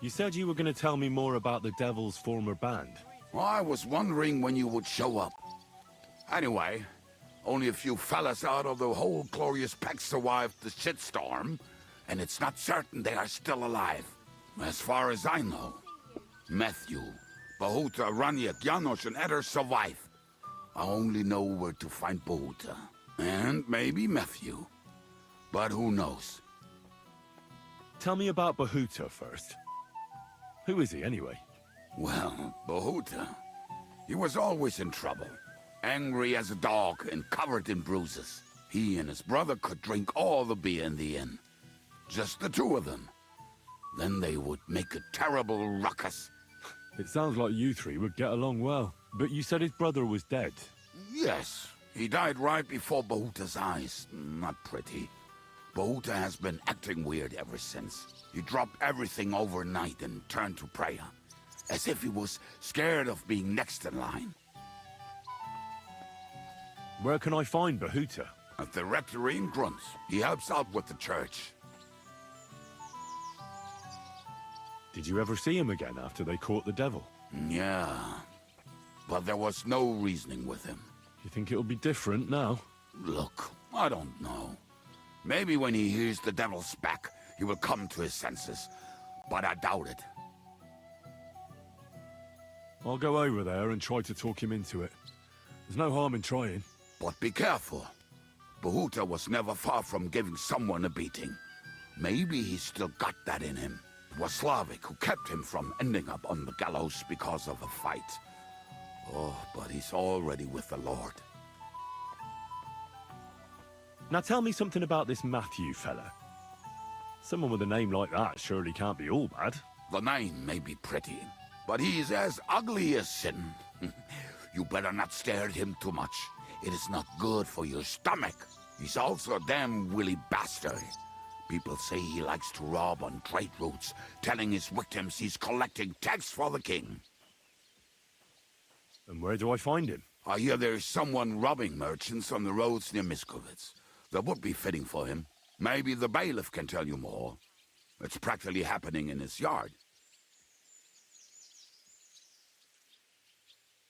You said you were going to tell me more about the Devil's former band. I was wondering when you would show up. Anyway, only a few fellas out of the whole glorious pack survived the shitstorm, and it's not certain they are still alive. As far as I know. Matthew, Bohuta, Ranyek, Janosh, and others survived. I only know where to find Bohuta. And maybe Matthew. But who knows? Tell me about Bohuta first. Who is he, anyway? Well, Bohuta, he was always in trouble. Angry as a dog and covered in bruises. He and his brother could drink all the beer in the inn. Just the two of them. Then they would make a terrible ruckus. It sounds like you three would get along well. But you said his brother was dead. Yes, he died right before Bohuta's eyes. Not pretty. Bohuta has been acting weird ever since. He dropped everything overnight and turned to prayer. As if he was scared of being next in line. Where can I find Bohuta? At the rectory in Grunts. He helps out with the church. Did you ever see him again after they caught the devil? Yeah, but there was no reasoning with him. You think it'll be different now? Look, I don't know. Maybe when he hears the devil's back, he will come to his senses. But I doubt it. I'll go over there and try to talk him into it. There's no harm in trying. But be careful. Bohuta was never far from giving someone a beating. Maybe he's still got that in him. It was Slavic who kept him from ending up on the gallows because of a fight. Oh, but he's already with the Lord. Now tell me something about this Matthew fella. Someone with a name like that surely can't be all bad. The name may be pretty, but he's as ugly as sin. You better not stare at him too much. It is not good for your stomach. He's also a damn willy bastard. People say he likes to rob on trade routes, telling his victims he's collecting tax for the king. And where do I find him? I hear there's someone robbing merchants on the roads near Miskovitz. That would be fitting for him. Maybe the bailiff can tell you more. It's practically happening in his yard.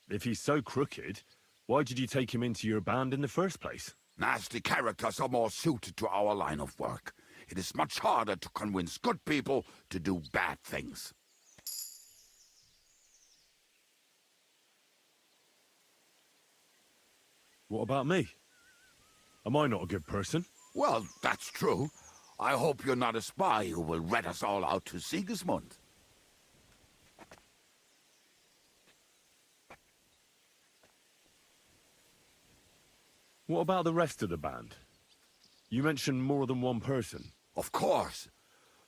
If he's so crooked, why did you take him into your band in the first place? Nasty characters are more suited to our line of work. It is much harder to convince good people to do bad things. What about me? Am I not a good person? Well, that's true. I hope you're not a spy who will rat us all out to Sigismund. What about the rest of the band? You mentioned more than one person. Of course.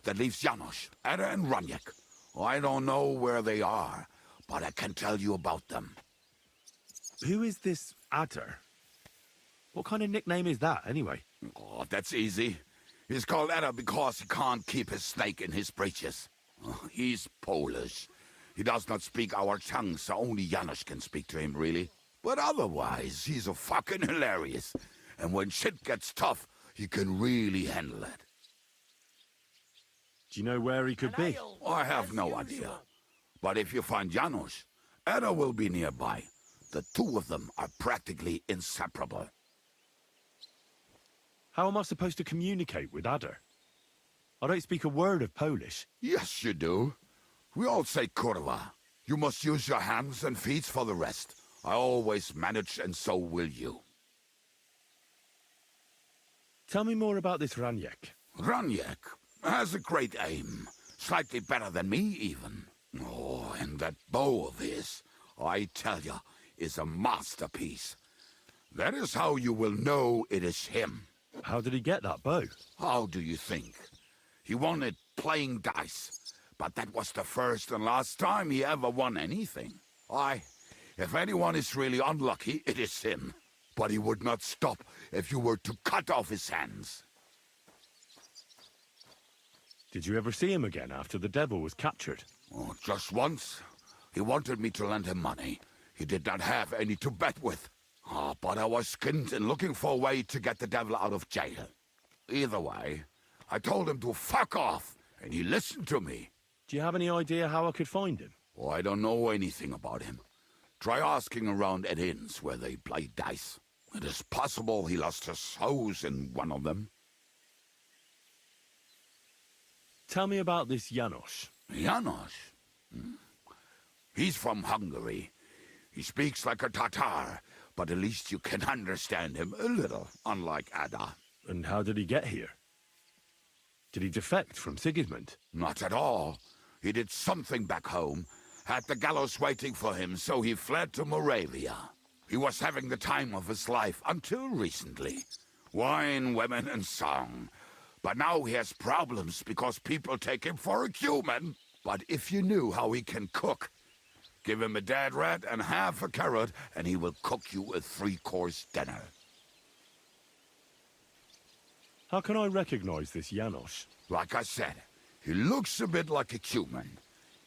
That leaves Janosh, Ada and Ranyek. I don't know where they are, but I can tell you about them. Who is this Adder? What kind of nickname is that, anyway? Oh, that's easy. He's called Ada because he can't keep his snake in his breeches. He's Polish. He does not speak our tongue, so only Janosh can speak to him, really. But otherwise, he's a fucking hilarious. And when shit gets tough, he can really handle it. Do you know where he could be? I have no idea. But if you find Janosh, Ada will be nearby. The two of them are practically inseparable. How am I supposed to communicate with Adder? I don't speak a word of Polish. Yes, you do. We all say kurwa. You must use your hands and feet for the rest. I always manage, and so will you. Tell me more about this Ranyek. Ranyek has a great aim. Slightly better than me, even. Oh, and that bow of his, I tell ya, is a masterpiece. That is how you will know it is him. How did he get that bow? How do you think? He won it playing dice. But that was the first and last time he ever won anything. If anyone is really unlucky, it is him. But he would not stop if you were to cut off his hands. Did you ever see him again after the devil was captured? Oh, just once. He wanted me to lend him money. He did not have any to bet with. But I was skinned and looking for a way to get the devil out of jail. Either way, I told him to fuck off, and he listened to me. Do you have any idea how I could find him? Oh, I don't know anything about him. Try asking around at inns where they play dice. It is possible he lost his hose in one of them. Tell me about this Janosh. Janosh? He's from Hungary. He speaks like a Tatar, but at least you can understand him a little, unlike Ada. And how did he get here? Did he defect from Sigismund? Not at all. He did something back home, had the gallows waiting for him, so he fled to Moravia. He was having the time of his life until recently. Wine, women, and song. But now he has problems because people take him for a human. But if you knew how he can cook, give him a dead rat and half a carrot, and he will cook you a 3-course dinner. How can I recognize this Janosh? Like I said, he looks a bit like a human.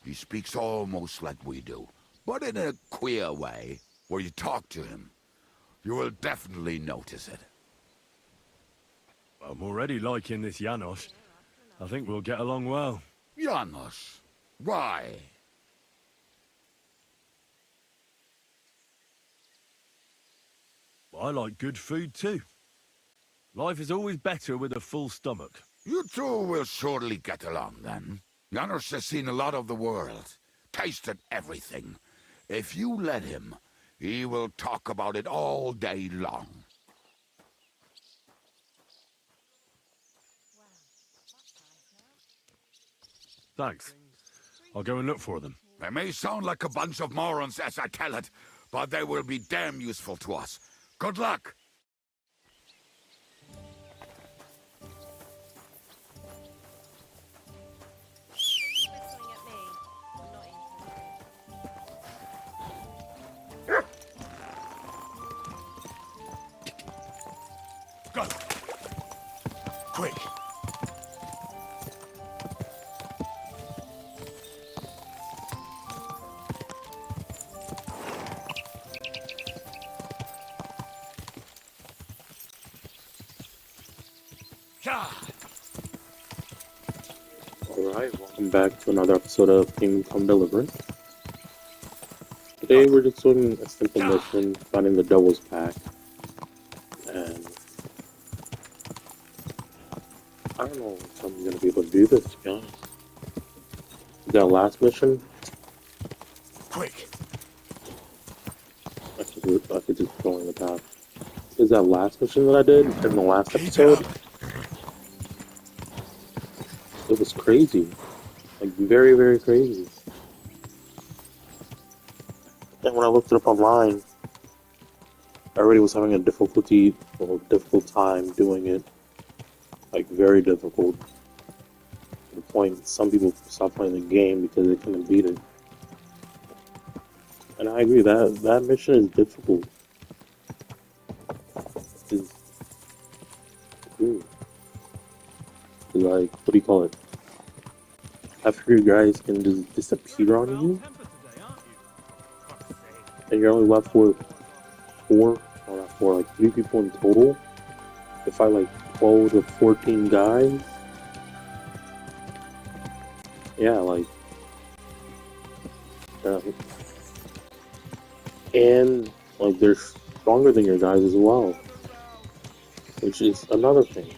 He speaks almost like we do, but in a queer way. Where you talk to him, you will definitely notice it. I'm already liking this Janosh. I think we'll get along well. Janosh, why? I like good food too. Life is always better with a full stomach. You two will surely get along then. Janosh has seen a lot of the world, tasted everything. If you let him, he will talk about it all day long. Thanks. I'll go and look for them. They may sound like a bunch of morons as I tell it, but they will be damn useful to us. Good luck! Go! Quick! Alright, welcome back to another episode of Kingdom Come Deliverance. Today we're just doing a simple mission, finding the Devil's Pack. And I don't know if I'm gonna be able to do this, to be honest. Is that last mission? Quick! I could just go in the path. Is that last mission that I did in the last episode? It was crazy. Like, very, very crazy. And when I looked it up online, I already was having a difficult time doing it. Like, very difficult. To the point some people stopped playing the game because they couldn't beat it. And I agree, that mission is difficult. It's like, what do you call it? After you guys can just disappear on you, and you're only left with three people in total to fight like 12 to 14 guys. Yeah, like, and like they're stronger than your guys as well, which is another thing.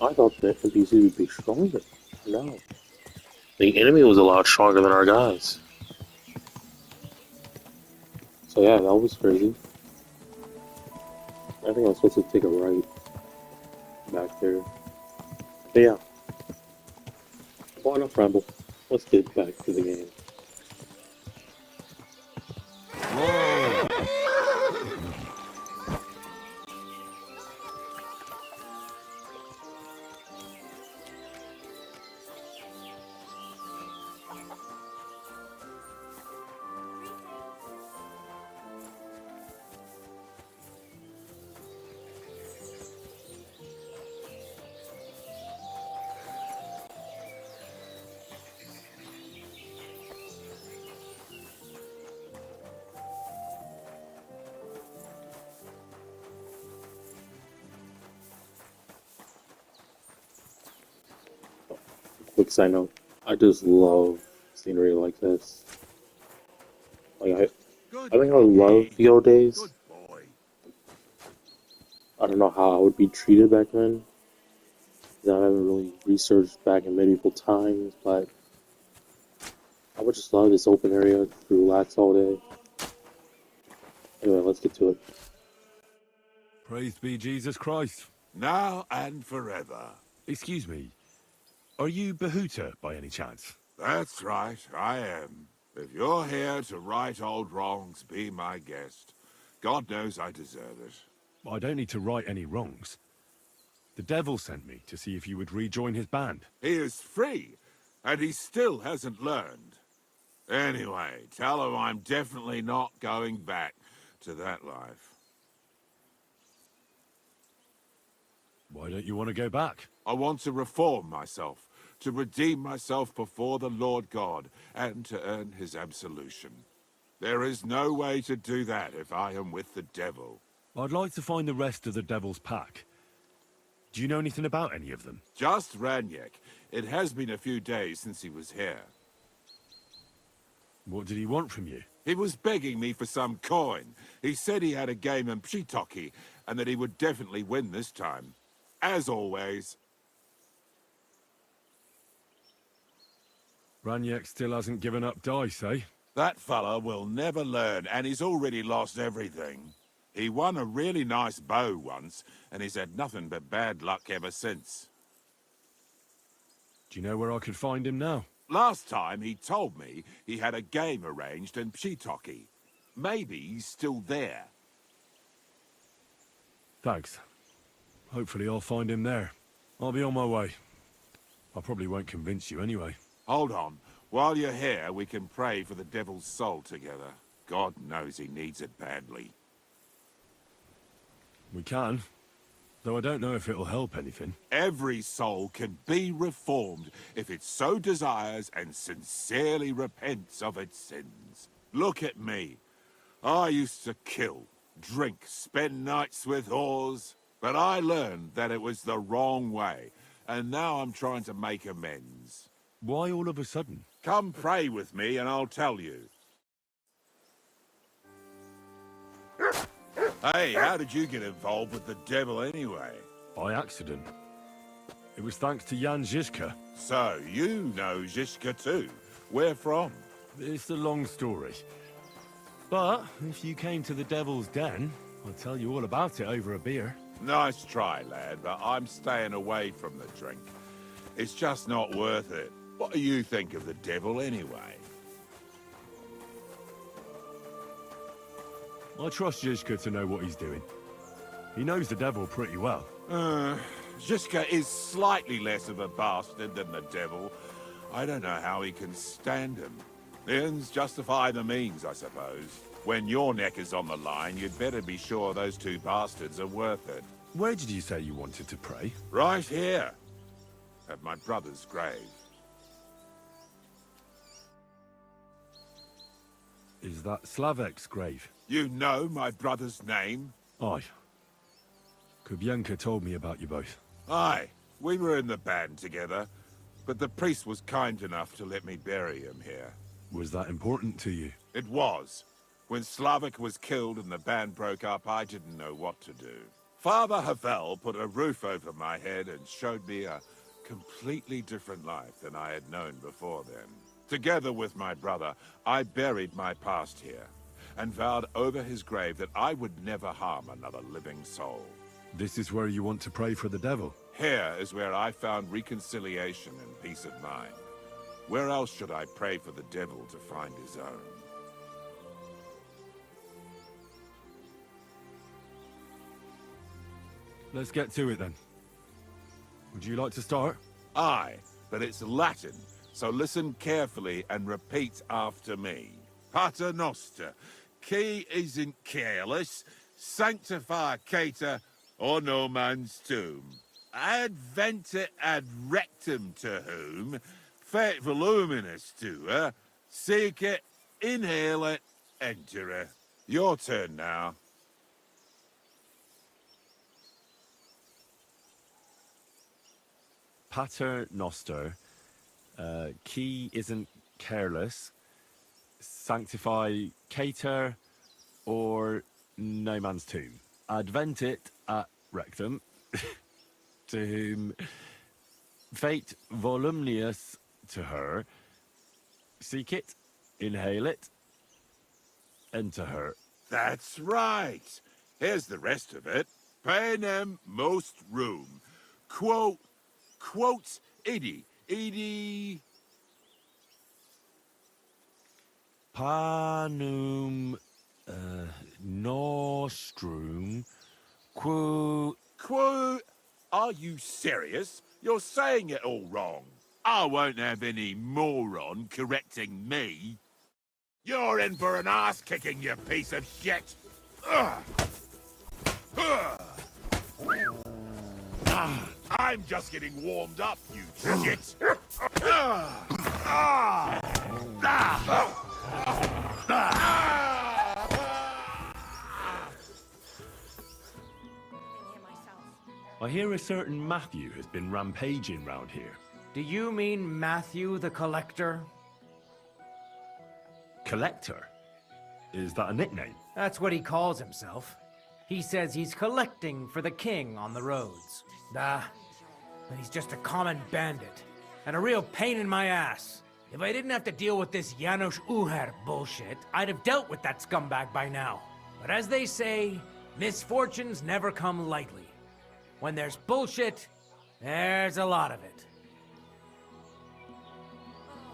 I thought the NPC would be stronger. No. The enemy was a lot stronger than our guys. So yeah, that was crazy. I think I'm supposed to take a right back there. But yeah. Well, enough ramble. Let's get back to the game. Quick side note. I just love scenery like this. Like Good I think I love doggy. the old days. Good boy. I don't know how I would be treated back then. I haven't really researched back in medieval times, but I would just love this open area to relax all day. Anyway, let's get to it. Praised be Jesus Christ. Now and forever. Excuse me, are you Bohuta by any chance? That's right, I am. If you're here to right old wrongs, be my guest. God knows I deserve it. I don't need to right any wrongs. The devil sent me to see if you would rejoin his band. He is free, and he still hasn't learned. Anyway, tell him I'm definitely not going back to that life. Why don't you want to go back? I want to reform myself, to redeem myself before the Lord God, and to earn his absolution. There is no way to do that if I am with the devil. I'd like to find the rest of the devil's pack. Do you know anything about any of them? Just Ranyek. It has been a few days since he was here. What did he want from you? He was begging me for some coin. He said he had a game in Pshitoki, and that he would definitely win this time. As always. Ranyek still hasn't given up dice, eh? That fella will never learn, and he's already lost everything. He won a really nice bow once, and he's had nothing but bad luck ever since. Do you know where I could find him now? Last time he told me he had a game arranged in Pshitoki. Maybe he's still there. Thanks. Hopefully I'll find him there. I'll be on my way. I probably won't convince you anyway. Hold on. While you're here, we can pray for the devil's soul together. God knows he needs it badly. We can. Though I don't know if it'll help anything. Every soul can be reformed if it so desires and sincerely repents of its sins. Look at me. I used to kill, drink, spend nights with whores, but I learned that it was the wrong way, and now I'm trying to make amends. Why all of a sudden? Come pray with me and I'll tell you. Hey, how did you get involved with the devil anyway? By accident. It was thanks to Jan Žižka. So, you know Žižka too. Where from? It's a long story. But if you came to the Devil's Den, I'll tell you all about it over a beer. Nice try, lad, but I'm staying away from the drink. It's just not worth it. What do you think of the devil anyway? I trust Žižka to know what he's doing. He knows the devil pretty well. Žižka is slightly less of a bastard than the devil. I don't know how he can stand him. The ends justify the means, I suppose. When your neck is on the line, you'd better be sure those two bastards are worth it. Where did you say you wanted to pray? Right here, at my brother's grave. Is that Slavek's grave? You know my brother's name? Aye. Kubienka told me about you both. Aye, we were in the band together, but the priest was kind enough to let me bury him here. Was that important to you? It was. When Slavik was killed and the band broke up, I didn't know what to do. Father Havel put a roof over my head and showed me a completely different life than I had known before then. Together with my brother, I buried my past here, and vowed over his grave that I would never harm another living soul. This is where you want to pray for the devil? Here is where I found reconciliation and peace of mind. Where else should I pray for the devil to find his own? Let's get to it then. Would you like to start? Aye, but it's Latin, so listen carefully and repeat after me. Pater Noster, qui is in careless, sanctify cater, or no man's tomb. Adventure ad rectum to whom, fet voluminous to her, seek it, inhale it, enter it. Your turn now. Pater Noster, Key isn't careless. Sanctify cater or no man's tomb. Adventit at rectum, to whom fate volumnius to her. Seek it, inhale it, enter her. That's right. Here's the rest of it. Panem most room. Quote, idi. Panum nostrum Are you serious? You're saying it all wrong. I won't have any moron correcting me. You're in for an ass-kicking, you piece of shit! Ugh. Ugh. I'm just getting warmed up, you shit! I hear a certain Matthew has been rampaging round here. Do you mean Matthew the Collector? Collector? Is that a nickname? That's what he calls himself. He says he's collecting for the king on the roads. But he's just a common bandit. And a real pain in my ass. If I didn't have to deal with this Janosh Uher bullshit, I'd have dealt with that scumbag by now. But as they say, misfortunes never come lightly. When there's bullshit, there's a lot of it.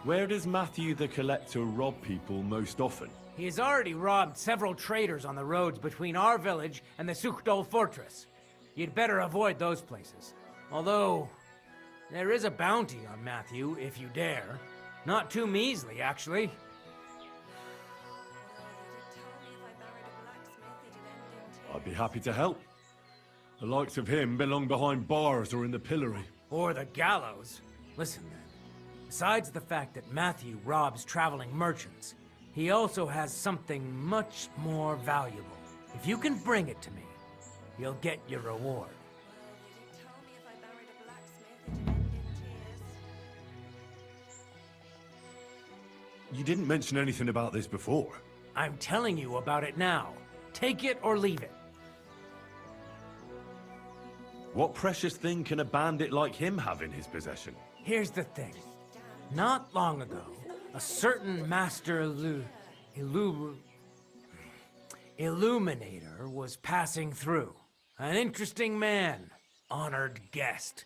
Where does Matthew the Collector rob people most often? He has already robbed several traders on the roads between our village and the Sukhdol fortress. You'd better avoid those places. Although, there is a bounty on Matthew, if you dare. Not too measly, actually. I'd be happy to help. The likes of him belong behind bars or in the pillory. Or the gallows. Listen then. Besides the fact that Matthew robs traveling merchants, he also has something much more valuable. If you can bring it to me, you'll get your reward. You didn't mention anything about this before. I'm telling you about it now. Take it or leave it. What precious thing can a bandit like him have in his possession? Here's the thing. Not long ago, a certain master illuminator was passing through. An interesting man, honored guest.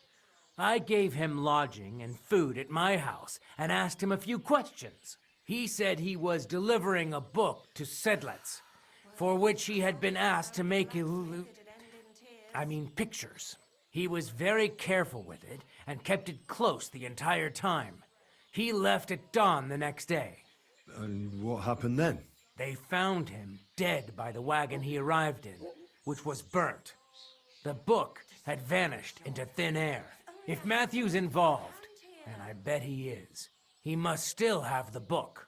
I gave him lodging and food at my house and asked him a few questions. He said he was delivering a book to Sedlets, for which he had been asked to make pictures. He was very careful with it and kept it close the entire time. He left at dawn the next day. And what happened then? They found him dead by the wagon he arrived in, which was burnt. The book had vanished into thin air. If Matthew's involved, and I bet he is, he must still have the book.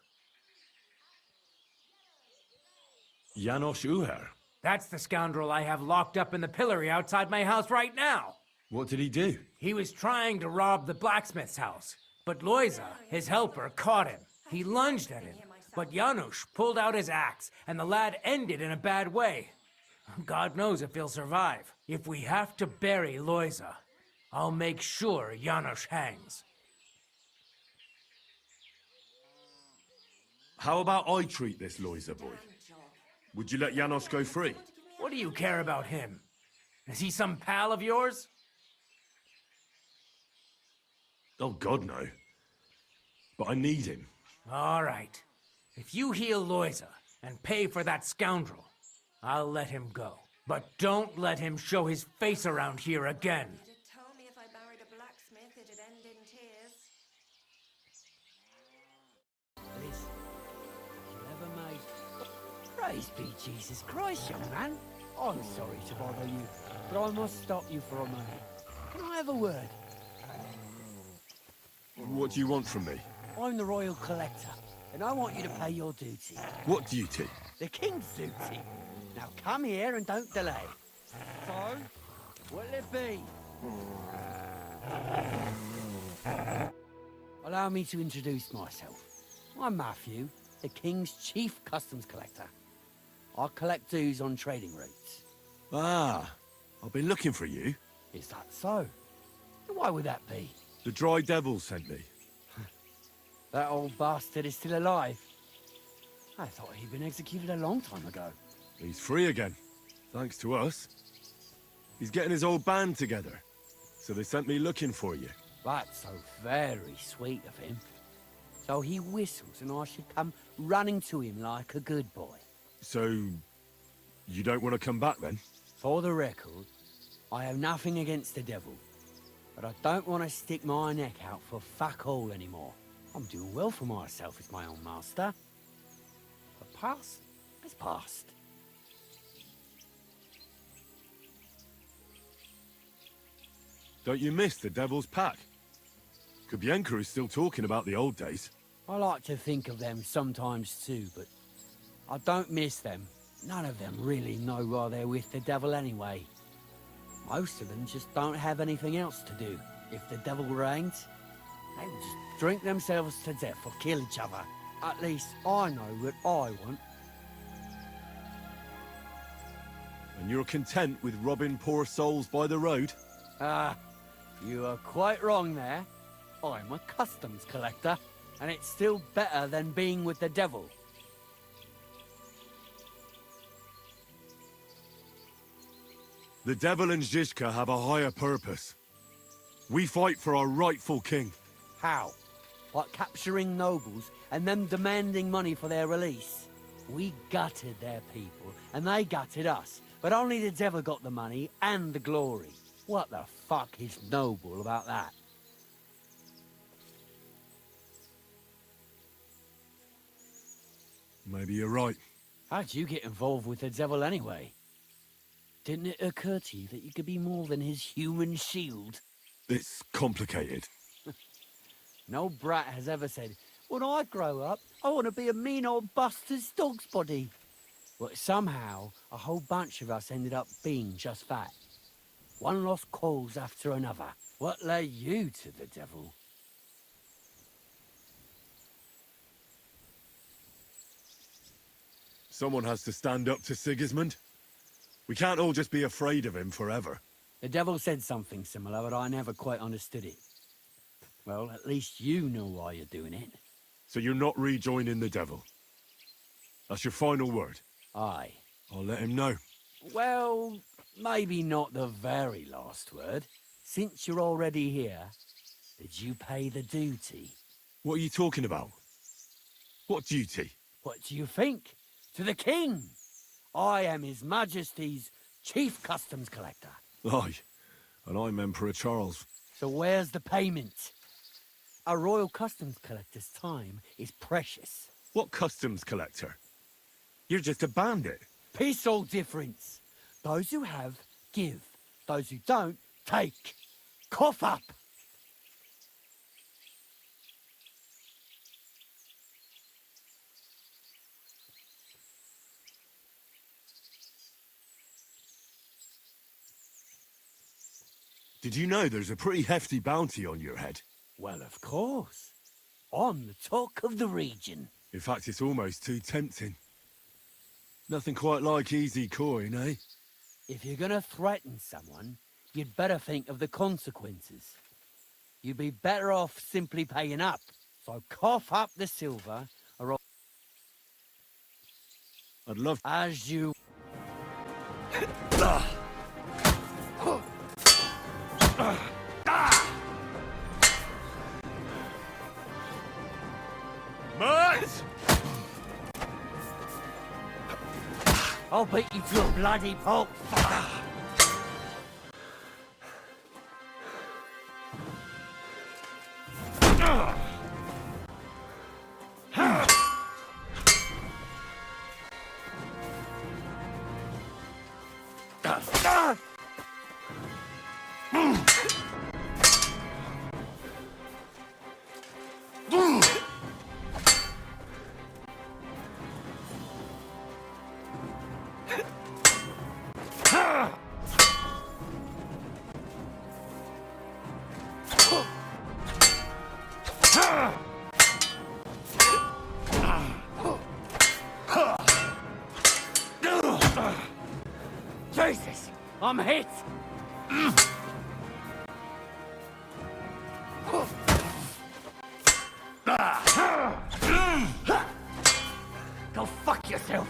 Janosh Uher? That's the scoundrel I have locked up in the pillory outside my house right now. What did he do? He was trying to rob the blacksmith's house, but Loiza, his helper, caught him. He lunged at him, but Janosh pulled out his axe, and the lad ended in a bad way. God knows if he'll survive. If we have to bury Loiza, I'll make sure Janosh hangs. How about I treat this Loiza boy? Would you let Janosh go free? What do you care about him? Is he some pal of yours? Oh, God, no. But I need him. All right. If you heal Loiza and pay for that scoundrel, I'll let him go. But don't let him show his face around here again. Told me if I married a blacksmith, it'd end in tears. This never made. Praise be Jesus Christ, young man. I'm sorry to bother you, but I must stop you for a moment. Can I have a word? What do you want from me? I'm the royal collector, and I want you to pay your duty. What duty? The king's duty. Now come here and don't delay. So, what'll it be? Allow me to introduce myself. I'm Matthew, the King's chief customs collector. I collect dues on trading routes. Ah, I've been looking for you. Is that so? Why would that be? The Dry Devil sent me. That old bastard is still alive. I thought he'd been executed a long time ago. He's free again, thanks to us. He's getting his old band together, so they sent me looking for you. That's so very sweet of him. So he whistles and I should come running to him like a good boy. So, you don't want to come back then? For the record, I have nothing against the devil, but I don't want to stick my neck out for fuck all anymore. I'm doing well for myself as my own master. The past is past. Don't you miss the Devil's Pack? Kubienka is still talking about the old days. I like to think of them sometimes too, but I don't miss them. None of them really know why they're with the devil anyway. Most of them just don't have anything else to do. If the devil reigns, they would just drink themselves to death or kill each other. At least I know what I want. And you're content with robbing poor souls by the road? Ah, you are quite wrong there. I'm a customs collector, and it's still better than being with the devil. The Devil and Zizka have a higher purpose. We fight for our rightful king. How? By capturing nobles and them demanding money for their release. We gutted their people, and they gutted us. But only the devil got the money and the glory. What the fuck is noble about that? Maybe you're right. How'd you get involved with the devil anyway? Didn't it occur to you that you could be more than his human shield? It's complicated. No brat has ever said, when I grow up, I want to be a mean old bastard's dog's body. But somehow, a whole bunch of us ended up being just that. One lost cause after another. What led you to the devil? Someone has to stand up to Sigismund. We can't all just be afraid of him forever. The devil said something similar, but I never quite understood it. Well, at least you know why you're doing it. So you're not rejoining the devil? That's your final word? Aye. I'll let him know. Well, maybe not the very last word. Since you're already here, did you pay the duty? What are you talking about? What duty? What do you think? To the king! I am His Majesty's Chief Customs Collector. Aye, and I'm Emperor Charles. So where's the payment? A royal customs collector's time is precious. What customs collector? You're just a bandit. Peace all difference. Those who have, give. Those who don't, take. Cough up! Did you know there's a pretty hefty bounty on your head? Well, of course. I'm the talk of the region. In fact, it's almost too tempting. Nothing quite like easy coin, eh? If you're gonna threaten someone, you'd better think of the consequences. You'd be better off simply paying up. So cough up the silver, or I'd love... as you... Mutt! I'll beat you to a bloody pulp, fucker! I'm hit! Go fuck yourself!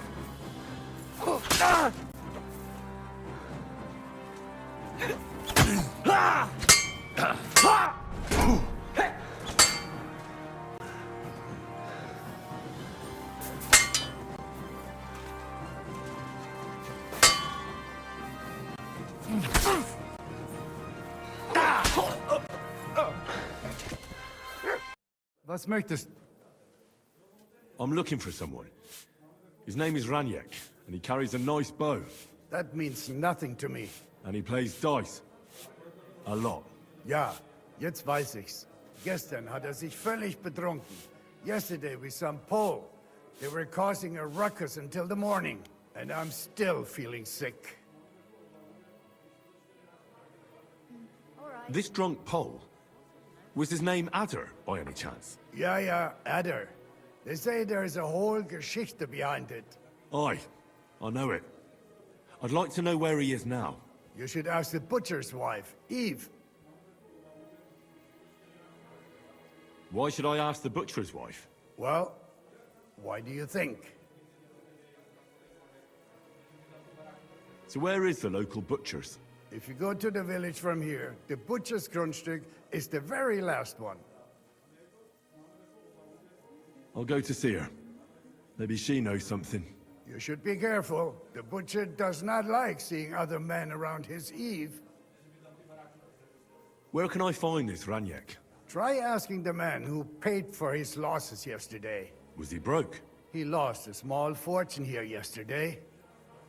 Was möchtest... I'm looking for someone. His name is Ranyek, and he carries a nice bow. That means nothing to me. And he plays dice. A lot. Ja, jetzt weiß ich's. Gestern hat sich völlig betrunken. Yesterday with some Pole. They were causing a ruckus until the morning. And I'm still feeling sick. This drunk Pole? Was his name Adder, by any chance? Ja, Adder. They say there's a whole Geschichte behind it. Aye, I know it. I'd like to know where he is now. You should ask the butcher's wife, Eve. Why should I ask the butcher's wife? Well, why do you think? So where is the local butcher's? If you go to the village from here, the butcher's Grundstück is the very last one. I'll go to see her. Maybe she knows something. You should be careful. The butcher does not like seeing other men around his Eve. Where can I find this Ranyek? Try asking the man who paid for his losses yesterday. Was he broke? He lost a small fortune here yesterday.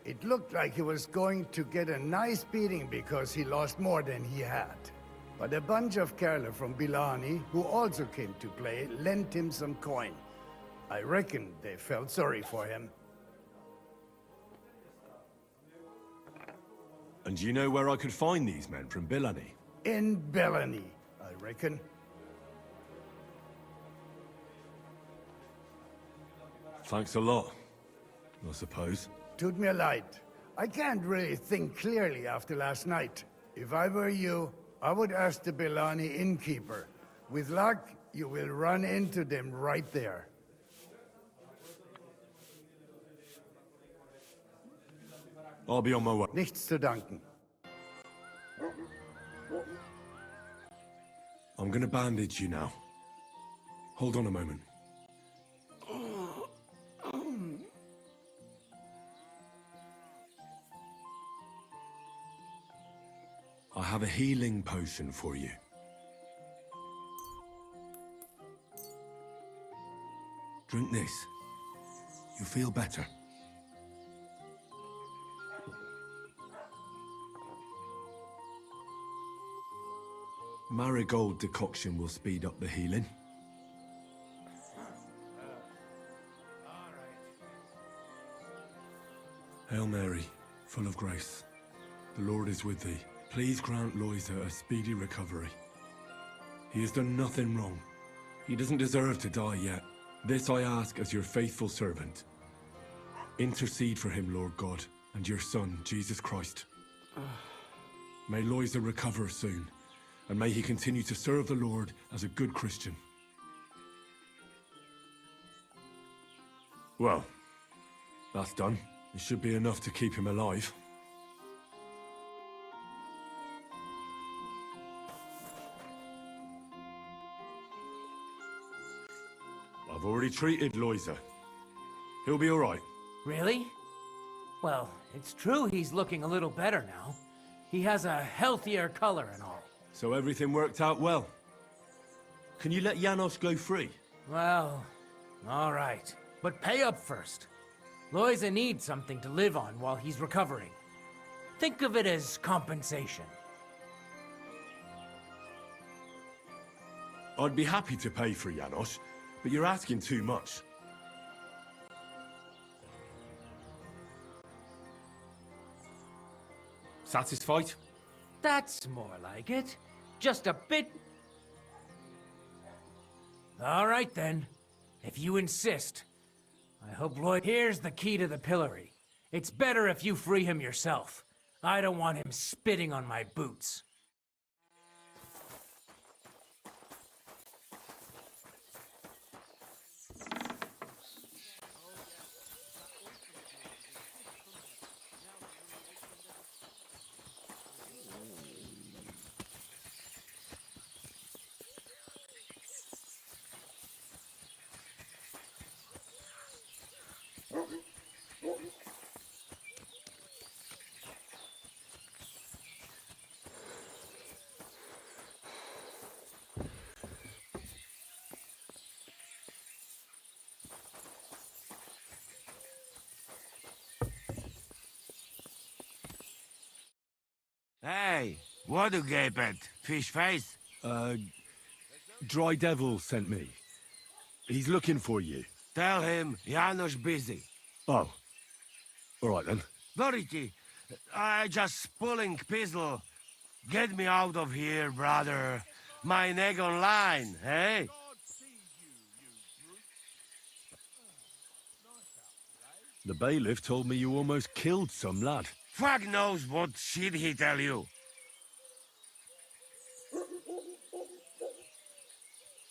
It looked like he was going to get a nice beating because he lost more than he had. But a bunch of Kerle from Bilani, who also came to play, lent him some coin. I reckon they felt sorry for him. And do you know where I could find these men from Bilani? In Bellany, I reckon. Thanks a lot, I suppose. Tut mir leid. I can't really think clearly after last night. If I were you, I would ask the Bellani innkeeper. With luck, you will run into them right there. I'll be on my way. Nichts zu danken. I'm gonna bandage you now. Hold on a moment. I have a healing potion for you. Drink this. You'll feel better. Marigold decoction will speed up the healing. Hail Mary, full of grace. The Lord is with thee. Please grant Loisa a speedy recovery. He has done nothing wrong. He doesn't deserve to die yet. This I ask as your faithful servant. Intercede for him, Lord God, and your Son, Jesus Christ. May Loisa recover soon, and may he continue to serve the Lord as a good Christian. Well, that's done. It should be enough to keep him alive. I've already treated Loisa. He'll be all right. Really? Well, it's true he's looking a little better now. He has a healthier color and all. So everything worked out well. Can you let Janosh go free? Well, all right. But pay up first. Loisa needs something to live on while he's recovering. Think of it as compensation. I'd be happy to pay for Janosh, but you're asking too much. Satisfied? That's more like it. Just a bit... All right, then. If you insist. I hope Lloyd... Here's the key to the pillory. It's better if you free him yourself. I don't want him spitting on my boots. Hey, what do gape at? Fish face? Dry Devil sent me. He's looking for you. Tell him Janosh busy. Oh. Alright then. Dority, I just pulling pistol. Get me out of here, brother. My neck on line, eh? The bailiff told me you almost killed some lad. Fuck knows what shit he tell you.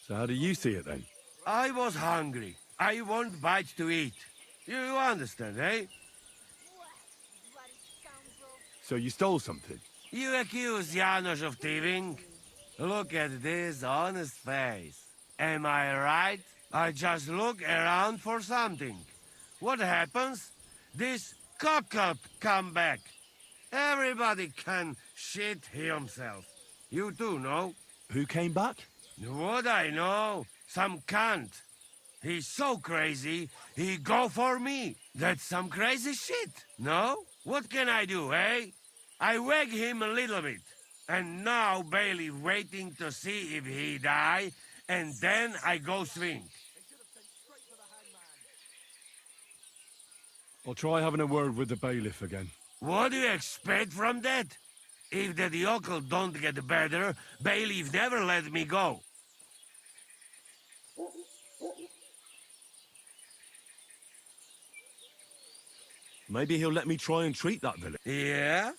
So how do you see it then? I was hungry. I want bite to eat. You understand, eh? So you stole something? You accuse Janosh of thieving? Look at this honest face. Am I right? I just look around for something. What happens? This cock-up come back. Everybody can shit himself. You too, no? Who came back? What I know? Some cunt. He's so crazy, he go for me. That's some crazy shit, no? What can I do, eh? I wag him a little bit. And now Bailey waiting to see if he die, and then I go swing. I'll try having a word with the bailiff again. What do you expect from that? If the yokel don't get better, Bailey never let me go. Maybe he'll let me try and treat that villain. Yeah?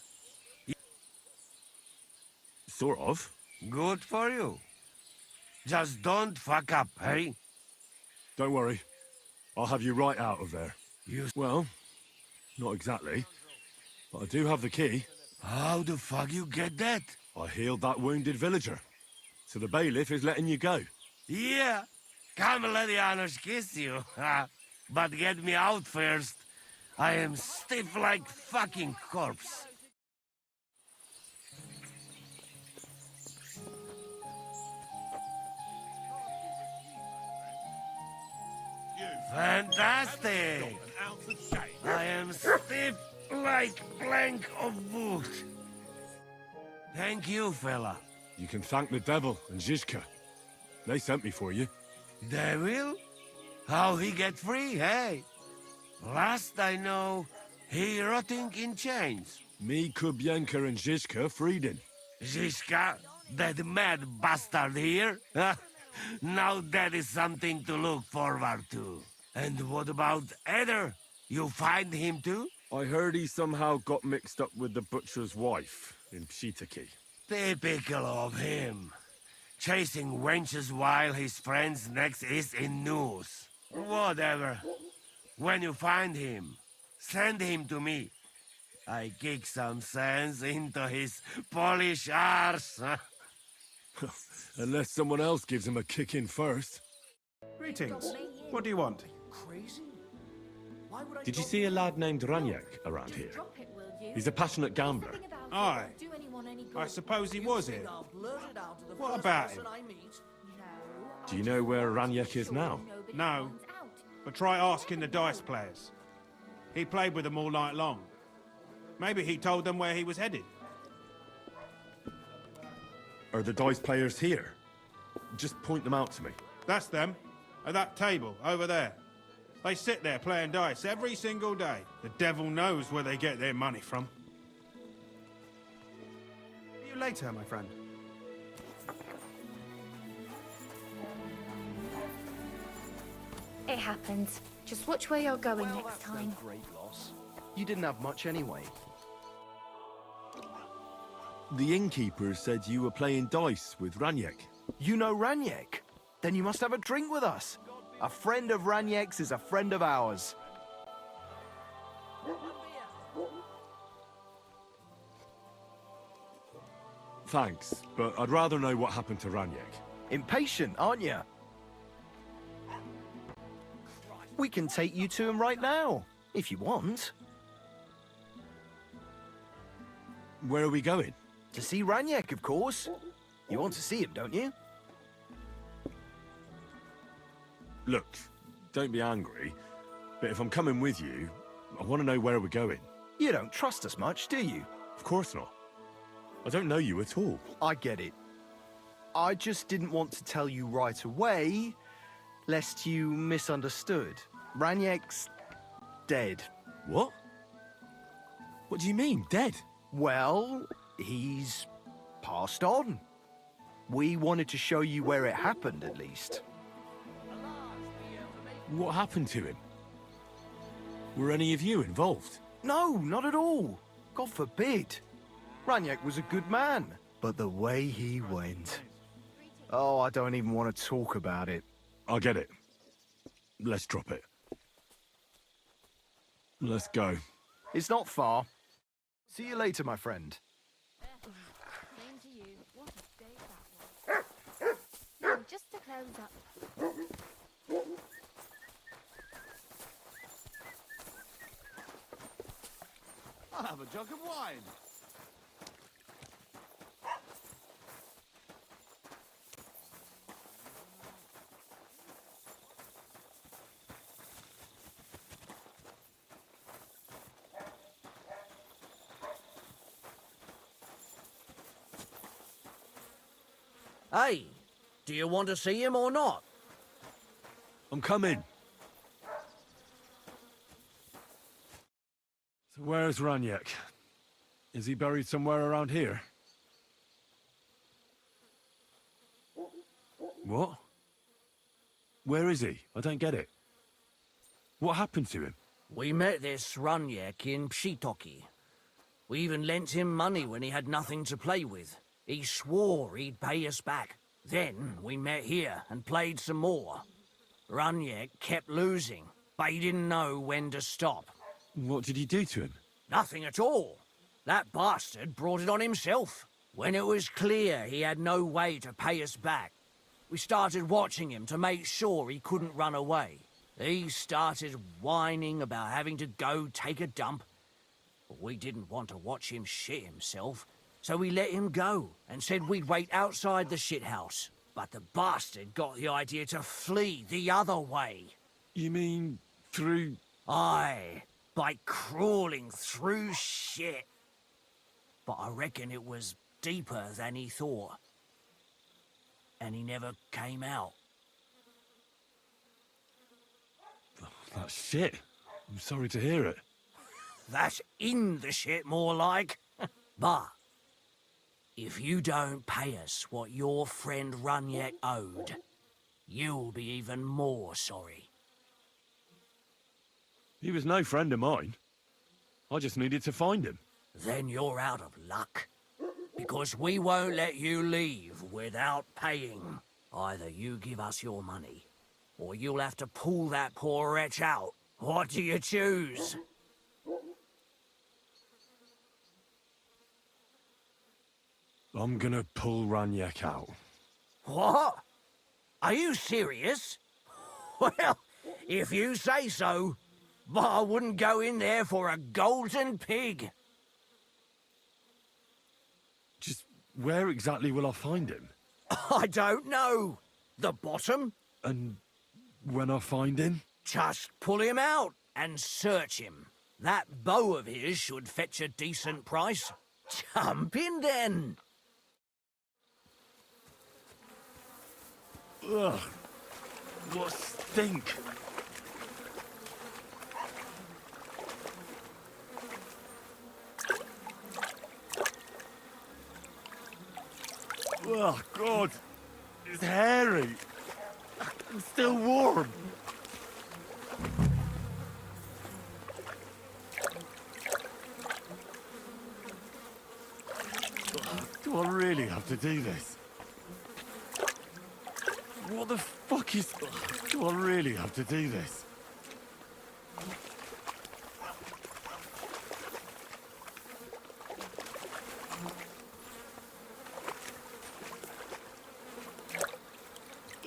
Sort of. Good for you. Just don't fuck up, eh? Don't worry. I'll have you right out of there. You... Well, not exactly. But I do have the key. How the fuck you get that? I healed that wounded villager. So the bailiff is letting you go. Yeah. Come let Janosh kiss you. But get me out first. I am stiff like fucking corpse. Fantastic! I am stiff like plank of wood. Thank you, fella. You can thank the devil and Zizka. They sent me for you. Devil? How he get free, hey? Last I know, he rotting in chains. Me, Kubienka, and Zizka freed him. Zizka, that mad bastard here? Now that is something to look forward to. And what about Eder? You find him too? I heard he somehow got mixed up with the butcher's wife in Pshitaki. Typical of him. Chasing wenches while his friend's next is in news. Whatever. When you find him, send him to me. I kick some sense into his Polish arse. Unless someone else gives him a kick in first. Greetings. What do you want? Did you see a lad named Ranyek around here? He's a passionate gambler. Aye. I suppose he was here. What about him? Do you know where Ranyek is now? No. But try asking the dice players. He played with them all night long. Maybe he told them where he was headed. Are the dice players here? Just point them out to me. That's them. At that table, over there. They sit there playing dice every single day. The devil knows where they get their money from. See you later, my friend. It happens. Just watch where you're going next time. Great loss. You didn't have much anyway. The innkeeper said you were playing dice with Ranyek. You know Ranyek? Then you must have a drink with us. A friend of Ranyek's is a friend of ours. Thanks, but I'd rather know what happened to Ranyek. Impatient, aren't you? We can take you to him right now, if you want. Where are we going? To see Ranyek, of course. You want to see him, don't you? Look, don't be angry, but if I'm coming with you, I want to know where we're going. You don't trust us much, do you? Of course not. I don't know you at all. I get it. I just didn't want to tell you right away, lest you misunderstood. Ranyek's dead. What? What do you mean, dead? Well, he's passed on. We wanted to show you where it happened, at least. What happened to him? Were any of you involved? No, not at all. God forbid. Ranyek was a good man, but the way he went... Oh, I don't even want to talk about it. I get it. Let's drop it. Let's go. It's not far. See you later, my friend. Same to you. What a day that was. Now, just to close up. I'll have a jug of wine. Hey, do you want to see him or not? I'm coming. So where's Ranyek? Is he buried somewhere around here? What? Where is he? I don't get it. What happened to him? We met this Ranyek in Pshitoki. We even lent him money when he had nothing to play with. He swore he'd pay us back. Then we met here and played some more. Ranyek kept losing, but he didn't know when to stop. What did he do to him? Nothing at all. That bastard brought it on himself. When it was clear he had no way to pay us back, we started watching him to make sure he couldn't run away. He started whining about having to go take a dump. But we didn't want to watch him shit himself, so we let him go and said we'd wait outside the shithouse. But the bastard got the idea to flee the other way. You mean through... Aye, by crawling through shit. But I reckon it was deeper than he thought. And he never came out. That's shit. I'm sorry to hear it. That's in the shit, more like. But if you don't pay us what your friend Ranyek owed, you'll be even more sorry. He was no friend of mine. I just needed to find him. Then you're out of luck. Because we won't let you leave without paying. Either you give us your money, or you'll have to pull that poor wretch out. What do you choose? I'm gonna pull Ranyek out. What? Are you serious? Well, if you say so, but I wouldn't go in there for a golden pig. Just where exactly will I find him? I don't know. The bottom? And when I find him? Just pull him out and search him. That bow of his should fetch a decent price. Jump in then. Ugh, what stink! Oh, God! It's hairy! It's still warm! Do I really have to do this? What the fuck is... Do I really have to do this?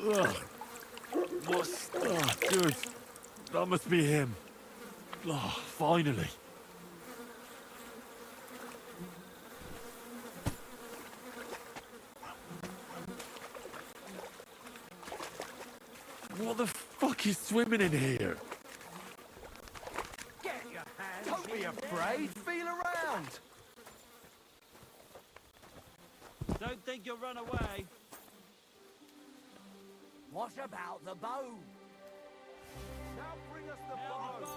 Ugh. What's... Oh, good. That must be him. Oh, finally. What the fuck is swimming in here? Get your hands. Don't be afraid. Feel around. Don't think you'll run away. What about the bow? Now bring us the bow.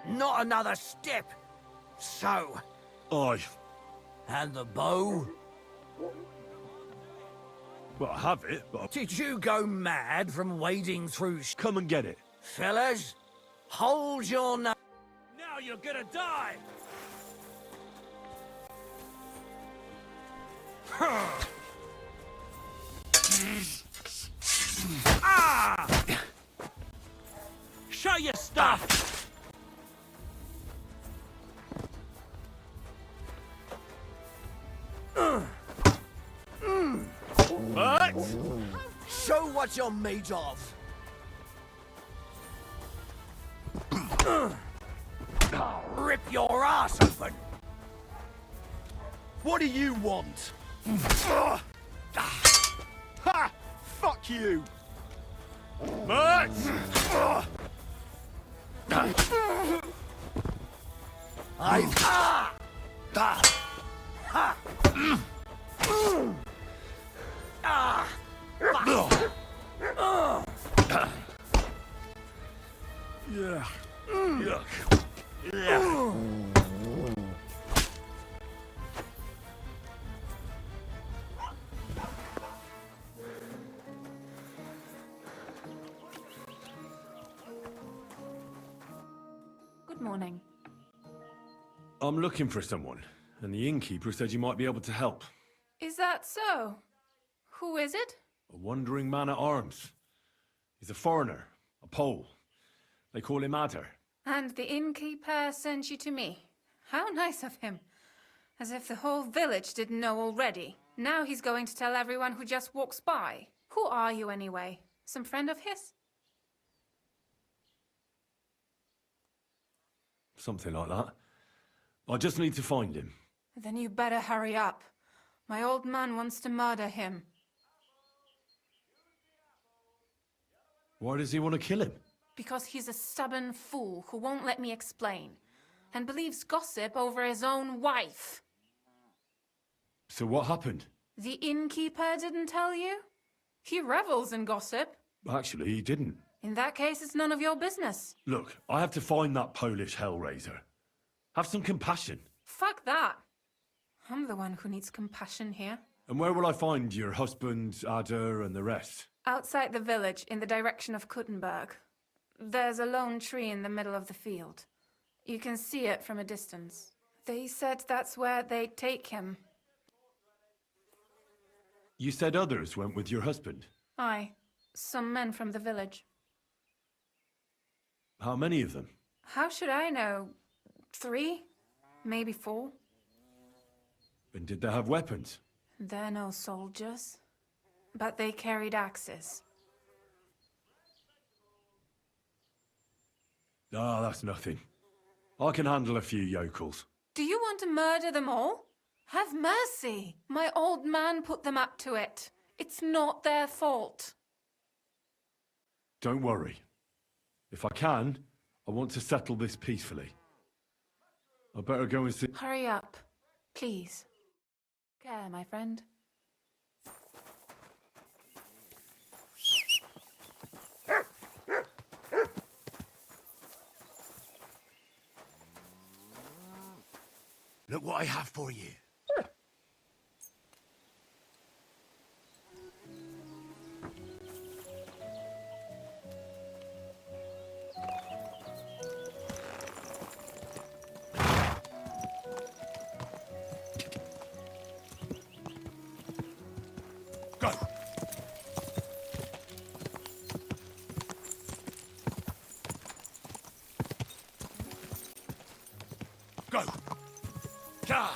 Not another step. So. Aye. And the bow? Well, I have it, but... Did you go mad from wading through... Come and get it. Fellas, hold your nose. Now you're gonna die! Ah! Show your stuff! What? Show what you're made of. Rip your ass open. What do you want? Ha! Fuck you! Matt! Yeah. Yuck. Yeah. Good morning. I'm looking for someone, and the innkeeper said you might be able to help. Is that so? Who is it? A wandering man at arms. He's a foreigner, a Pole. They call him Adder. And the innkeeper sent you to me. How nice of him. As if the whole village didn't know already. Now he's going to tell everyone who just walks by. Who are you anyway? Some friend of his? Something like that. I just need to find him. Then you better hurry up. My old man wants to murder him. Why does he want to kill him? Because he's a stubborn fool who won't let me explain. And believes gossip over his own wife. So what happened? The innkeeper didn't tell you? He revels in gossip. Actually, he didn't. In that case, it's none of your business. Look, I have to find that Polish hellraiser. Have some compassion. Fuck that. I'm the one who needs compassion here. And where will I find your husband, Adder, and the rest? Outside the village, in the direction of Kuttenberg. There's a lone tree in the middle of the field. You can see it from a distance. They said that's where they'd take him. You said others went with your husband. Aye. Some men from the village. How many of them? How should I know? 3? Maybe 4? And did they have weapons? They're no soldiers. But they carried axes. Ah, that's nothing. I can handle a few yokels. Do you want to murder them all? Have mercy! My old man put them up to it. It's not their fault. Don't worry. If I can, I want to settle this peacefully. I better go and see... Hurry up, please. Care, my friend. Look what I have for you. Go! Go! God!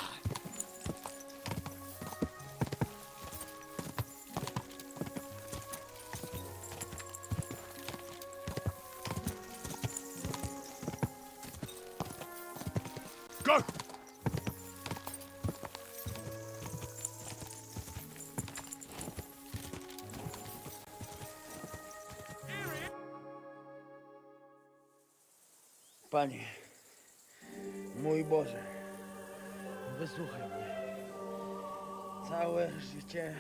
Go! Panie, mój Boże, wysłuchaj mnie. Całe życie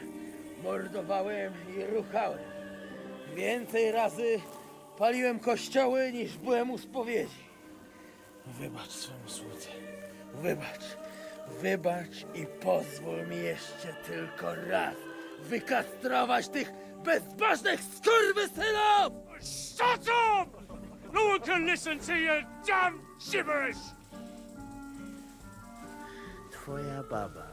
mordowałem i ruchałem. Więcej razy paliłem kościoły, niż byłem u spowiedzi. Wybacz swemu słudze. Wybacz i pozwól mi jeszcze tylko raz wykastrować tych bezbożnych skurwysynów! Shut up! No one can listen to your damn gibberish! Twoja baba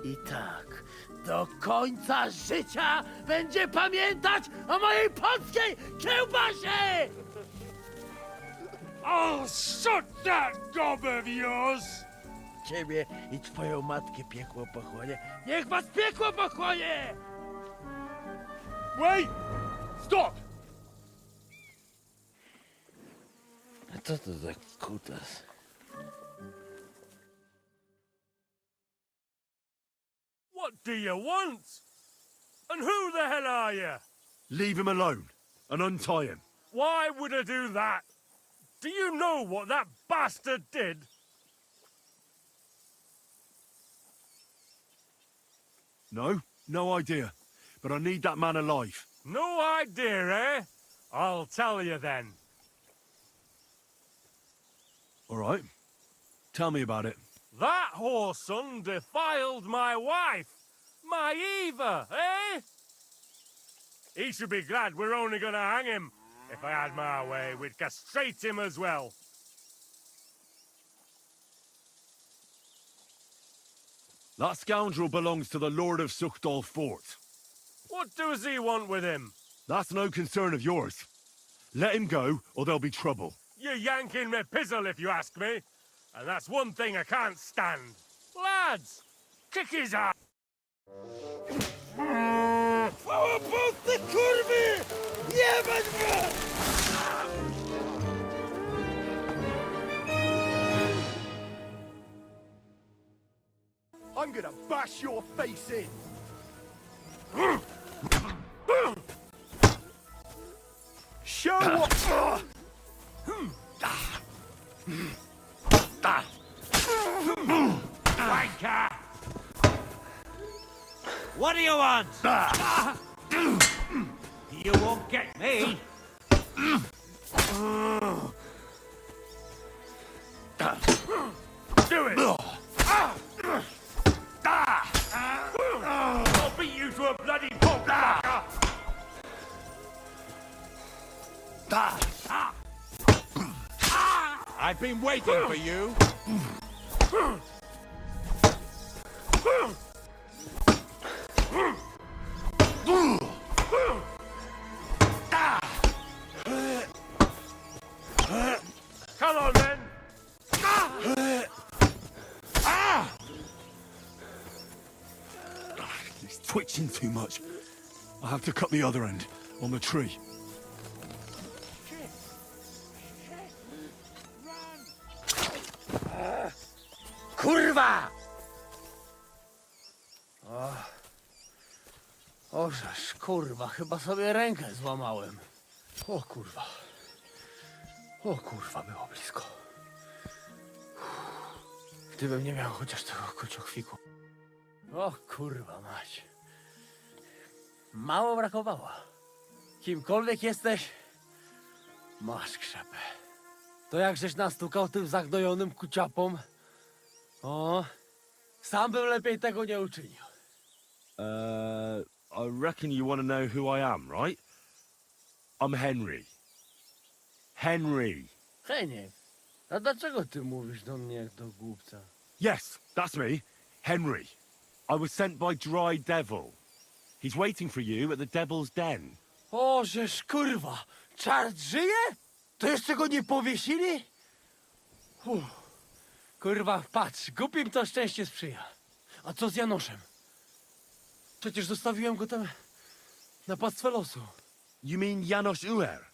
i tak do końca życia będzie pamiętać o mojej polskiej kiełbasie! I'll shut that gob of yours! Ciebie i twoją matkę piekło pochłonie. Niech was piekło pochłonie! Wait! Stop! A co to za kutas? What do you want? And who the hell are you? Leave him alone and untie him. Why would I do that? Do you know what that bastard did? No, no idea. But I need that man alive. No idea, eh? I'll tell you then. All right. Tell me about it. That whoreson defiled my wife, my Eva, eh? He should be glad we're only gonna hang him. If I had my way, we'd castrate him as well. That scoundrel belongs to the Lord of Suchdal Fort. What does he want with him? That's no concern of yours. Let him go, or there'll be trouble. You're yanking me pizzle, if you ask me. And that's one thing I can't stand. Lads, kick his ass! Chwała Polsce, kurwy! Jebać go! I'm gonna bash your face in. Show what... Wanker! What do you want? You won't get me! Do it! I'll beat you to a bloody pulp, fucker! I've been waiting for you. Come on, then! He's twitching too much. I have to cut the other end, on the tree. Kurwa! Ożeż, kurwa, chyba sobie rękę złamałem. O kurwa. O kurwa, było blisko. Gdybym nie miał chociaż tego kociochwiku. O kurwa mać. Mało brakowało. Kimkolwiek jesteś, masz krzepę. To jak żeś nastukał tym zagnojonym kuciapom, o, sam bym lepiej tego nie uczynił. I reckon you want to know who I am, right? I'm Henry. Henry. Heniek, a dlaczego ty mówisz do mnie jak do głupca? Yes, that's me. Henry. I was sent by Dry Devil. He's waiting for you at the Devil's Den. O, żeż kurwa! Czart żyje? To jeszcze go nie powiesili? Kurwa, patrz, głupim to szczęście sprzyja. A co z Janoszem? Przecież zostawiłem go tam na pastwę losu. You mean Janosz Uer?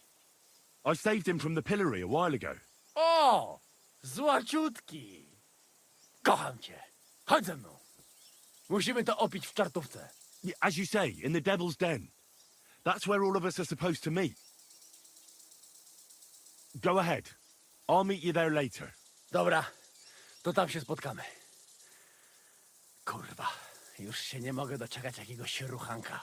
I saved him from the pillory a while ago. O! Złaciutki! Kocham cię. Chodź ze mną. Musimy to opić w czartówce. As you say, in the Devil's Den. That's where all of us are supposed to meet. Go ahead. I'll meet you there later. Dobra, to tam się spotkamy. Kurwa, już się nie mogę doczekać jakiegoś ruchanka.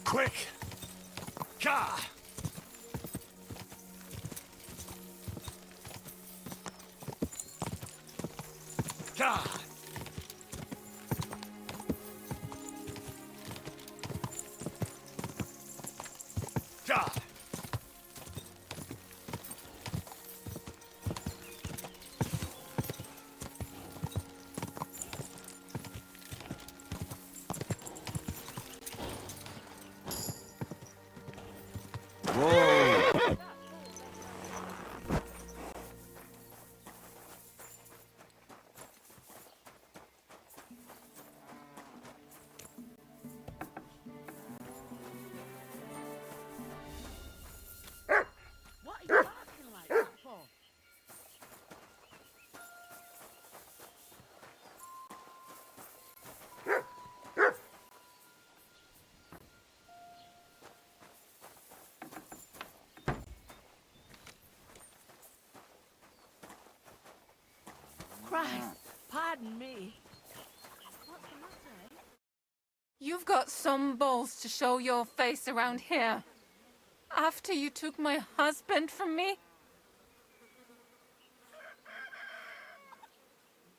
Quick! Ka! Ka! Ka! Christ, pardon me. What's the matter, eh? You've got some balls to show your face around here. After you took my husband from me?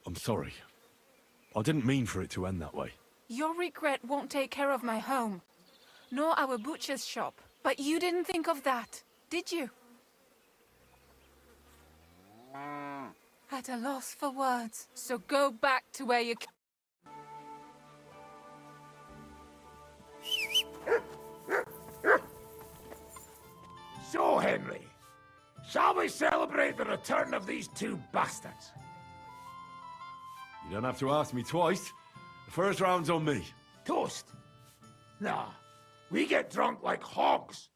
I'm sorry. I didn't mean for it to end that way. Your regret won't take care of my home, nor our butcher's shop. But you didn't think of that, did you? At a loss for words, so go back to where you... So, Henry, shall we celebrate the return of these two bastards? You don't have to ask me twice. The first round's on me. Toast? Nah, we get drunk like hogs.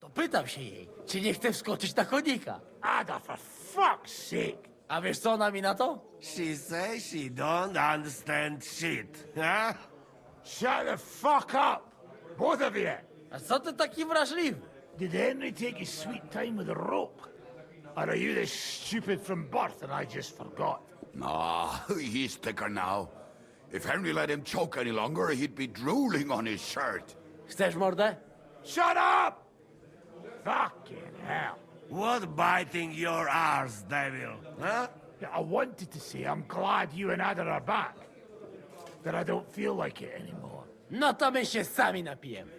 To pytam się jej, czy nie chce wskoczyć na konika. Ada, for fuck's sake. A wiesz co ona mi na to? She says she don't understand shit, huh? Shut the fuck up, both of you. A co ty taki wrażliwy? Did Henry take his sweet time with the rope? Or are you this stupid from birth and I just forgot? Nah, he's thicker now. If Henry let him choke any longer, he'd be drooling on his shirt. Chcesz mordę? Shut up! Fucking hell. What biting your arse, devil, huh? I wanted to say I'm glad you and Ada are back. That I don't feel like it anymore. No to my się sami napijemy.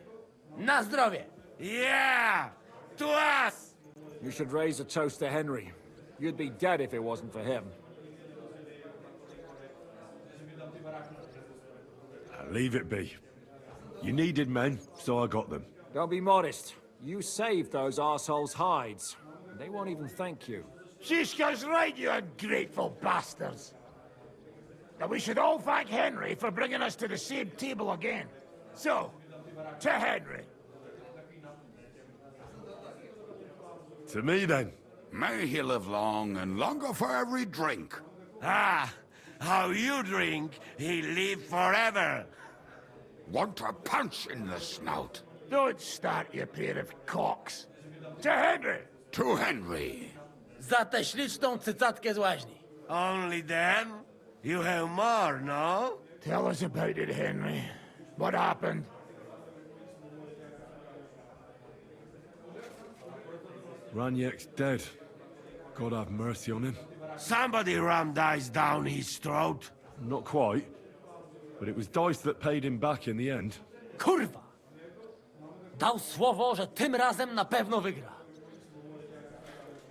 Na zdrowie! Yeah! To us! You should raise a toast to Henry. You'd be dead if it wasn't for him. Leave it be. You needed men, so I got them. Don't be modest. You saved those assholes' hides. They won't even thank you. Shishka's right, you ungrateful bastards. Now we should all thank Henry for bringing us to the same table again. So, to Henry. To me, then. May he live long and longer for every drink. Ah, how you drink, he live forever. Want a punch in the snout? Don't start, you pair of cocks. To Henry. To Henry. Za tę śliczną cycatkę z łaźni. Only them? You have more, no? Tell us about it, Henry. What happened? Ranyek's dead. God have mercy on him. Somebody rammed dice down his throat. Not quite. But it was dice that paid him back in the end. Kurwa! Dał słowo, że tym razem na pewno wygra.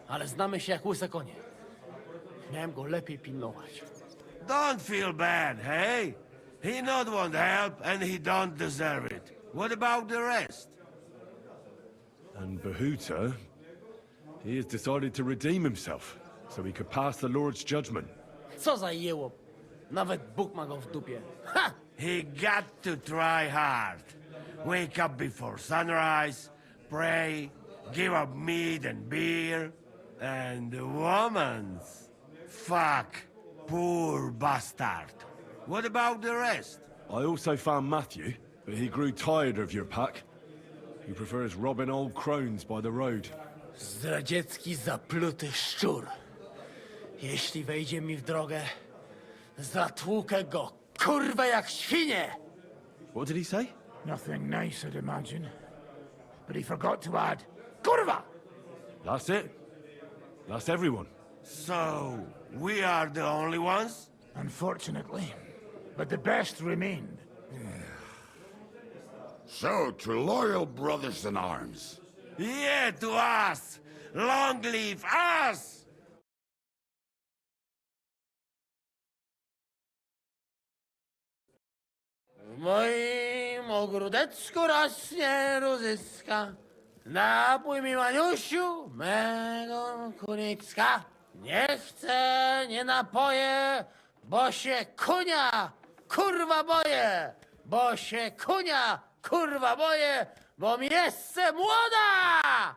Ale znamy się jak łyse konie. Miałem go lepiej pilnować. Don't feel bad, hey? He not want help, and he don't deserve it. What about the rest? And Bohuta, he has decided to redeem himself, so he could pass the Lord's judgment. Co za jełop. Nawet Bóg ma go w dupie. Ha! He got to try hard. Wake up before sunrise, pray, give up meat and beer, and the womans. Fuck, poor bastard. What about the rest? I also found Matthew, but he grew tired of your pack. He prefers robbing old crones by the road. Zdradziecki, zapluty szczur. Jeśli wejdzie mi w drogę, zatłukę go, kurwa, jak świnie! What did he say? Nothing nice, I'd imagine. But he forgot to add, Kurva! That's it. That's everyone. So, we are the only ones? Unfortunately. But the best remained. So, to loyal brothers in arms. Yeah, to us! Long live us! W moim ogródeczku rośnie różyska. Napój mi, Maniusiu, mego kunicka. Nie chcę, nie napoję, bo się kunia, kurwa boję. Bo się kunia, kurwa boję, bo mi jeszcze młoda!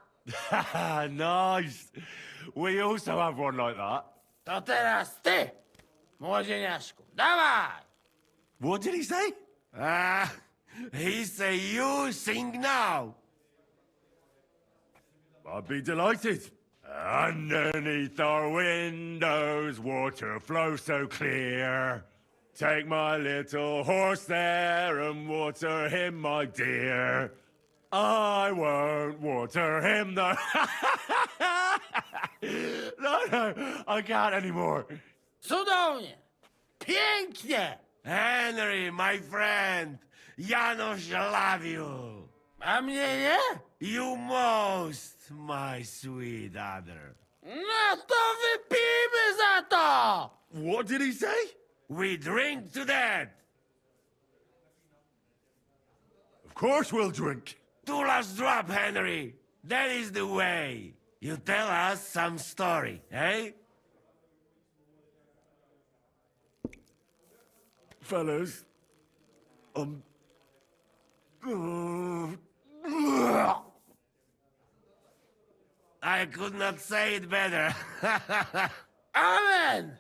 Nice. We also have one like that. To teraz ty, młodzieniaszku, dawaj! What did he say? He say you sing now. I'd be delighted. Underneath our windows, water flows so clear. Take my little horse there and water him, my dear. I won't water him, though. No, I can't anymore. Cudownie! Pięknie! Henry, my friend, Janosh love you. A mnie nie? You most, my sweet other. No to wypijmy za to! What did he say? We drink to that. Of course we'll drink. Two last drop, Henry. That is the way. You tell us some story, eh? Fellas, I could not say it better. Amen!